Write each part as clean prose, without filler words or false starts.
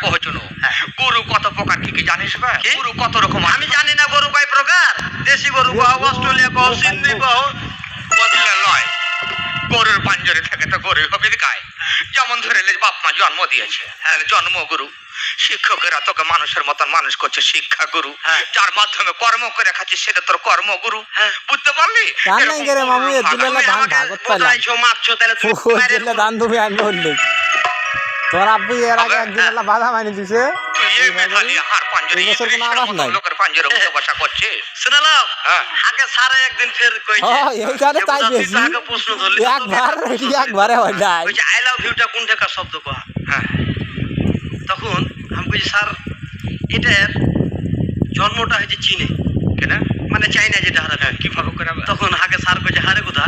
কহছুন গরু কত প্রকার কি জানিস বা গরু কত রকম আমি জানি না গরু কয় প্রকার দেশি গরু কহ অস্ট্রেলিয়া কহ সিন্ধি কহ বদলে নয় গরুর পাঞ্জরে থেকে তো গরু হবে গায়ে যেমন ধরে বাপ মা জন্ম দিয়েছে তাহলে জন্ম গরু শিক্ষকেরা তোকে মানুষের মতন মানুষ করছে শিক্ষা গুরু যার মাধ্যমে কর্ম করে খাচ্ছিস সেটা তোর কর্মগুরু বুঝতে পারলি দান দেবে আমি বললি তোর আব্বু এর আগে একদিন বাধা মানি দিছে তখন আমি বলছি স্যার এটার জন্মটা হয়েছে চীনে মানে চাইনা যেটা কিভাবে করে তখন হাকে স্যার কইছে হারে কোথা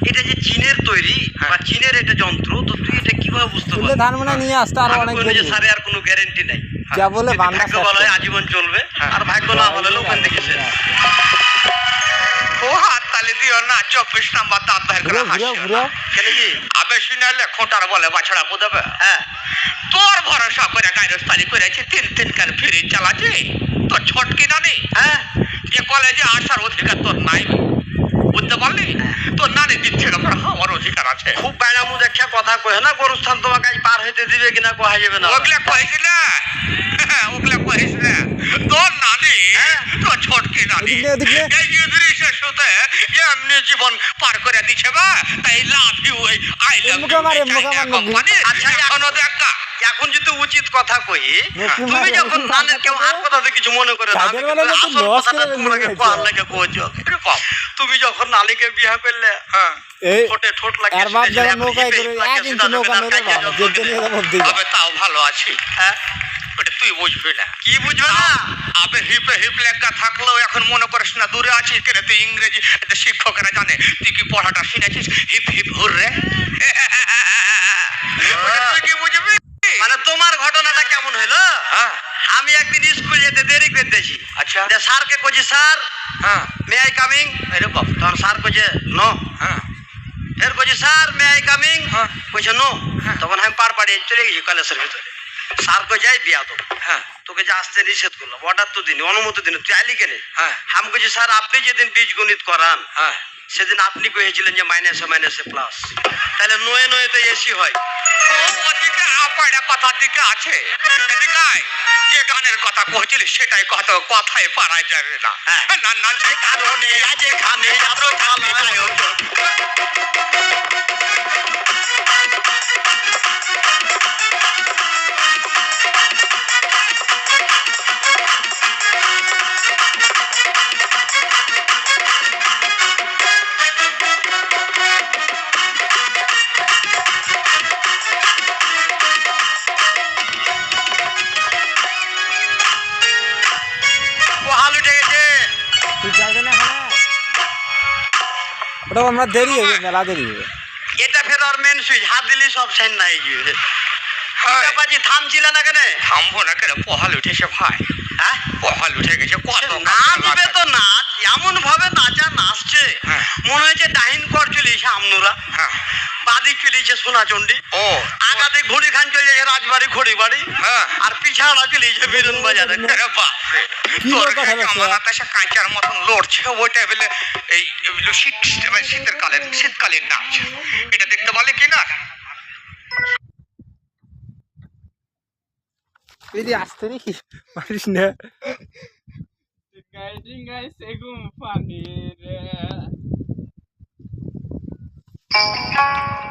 এটা যে চীনের তৈরি বা চীনের এটা যন্ত্র তো তুই এটা কিভাবে বুঝতে পারবি ধান মনে নিয়ে আসতে আর অনেক স্যারে আর কোনো গ্যারান্টি নাই যা বলে ভাগ্য ভালো হয় আজীবন চলবে আর ভাগ্য না ভালো হলে ওখান থেকে শেষ ও হাত তালি দিও না 24 নাম্বার দাঁত বের করে কেন কি আবে শুনালে খোঁটার বলে বাছড়া বুঝবে তোর ভরসা করে গায়রস্তানি করেছে 3 কার ফিরে চালাছে তোর ছটকি না নেই যে কলেজে আসার অধিকার তোর নাই বুঝতে পারলি তোর নানি দিচ্ছে আমার অধিকার আছে খুব বেড়ামু দেখা কথা কয়ে না গরুস্থান তোমাকে আজ পার হইতে দিবে কিনা কোয়া যাবে না ওগুলা কইছি না ওগুলা কইছি না তোর নানি তোর ছটকি নানি এই যে দৃশ্যের সাথে এমনি জীবন পার করে দিচ্ছে বা তাই love you I love company আচ্ছা এখনো দেখা এখন যদি উচিত কথা কই তুমি যখন নানের কেউ আর কথাতে কিছু মনে করে না আসল কথাটা তোমাকে কোয়ার লাগে কোজো তুমি যখন নালিকে বিয়ে করলে ঠোঁটে ঠোঁট লাগে আর বাপ যখন নৌকায় করে এক ইঞ্চি নৌকা মেরে তবে তাও ভালো আছি ওটা তুই বুঝবি না কি বুঝবে না আবে হিপে হিপ লেখা থাকলেও এখন মনে করিস না দূরে আছিস কেন তুই ইংরেজি শিক্ষকেরা জানে তুই কি পড়াটা শুনেছিস হিপ হিপ হুর রে তুই কি বুঝবি মানে তোমার ঘটনাটা কেমন হলো আমি একদিন স্কুল যেতে দেরি করতেছি আচ্ছা স্যারকে কইছি স্যার মে আই কামিং আরে বাপ তখন স্যার কইছে নো ফের কইছি স্যার মে আই কামিং কইছে নো তখন আমি পার পাড়িয়ে চলে গেছি কলেজের ভিতরে স্যার কই যাই বিয়া তো তোকে যে আসতে নিষেধ করলাম অর্ডার তো দিনি অনুমতি দিনি তুই আইলি কেন আমি কইছি স্যার আপনি যেদিন বীজগণিত করান সেদিন আপনি কইছিলেন যে মাইনাসে মাইনাসে প্লাস তাহলে নয়ে নয়ে তো এসি হয় ওদিকে আপাড়া কথার দিকে আছে এদিকে যে গানের কথা কইছিলি সেটাই কথাই পারা যাবে না না না সেই কারণে আজ এখানে এত খালি আয়োজন আমরা দেরি হবে মেলা দেরি হবে এটা ফের আর মেন সুইচ হাত দিলি সব সাইন নাই গিয়ে বাজি থামছিল না কেন থামবো না কেন পহাল উঠেছে ভাই পহাল উঠে গেছে কত নাচবে তো নাচ এমন ভাবে নাচা নাচছে মনে হয়েছে ডাইন কর চলিয়েছে আমনুরা বাদিক চলিয়েছে সোনাচন্ডী আগাতে ঘুড়ি খান চলিয়েছে রাজবাড়ি খড়ি বাড়ি আর পিছাড়া চলিয়েছে বেরুন বাজারে কাঁচার মতন লড়ছে ওইটা বলে এই শীতকালীন নাচ এটা দেখতে পারলে কি না আসতে নাকি পারিস না Guys,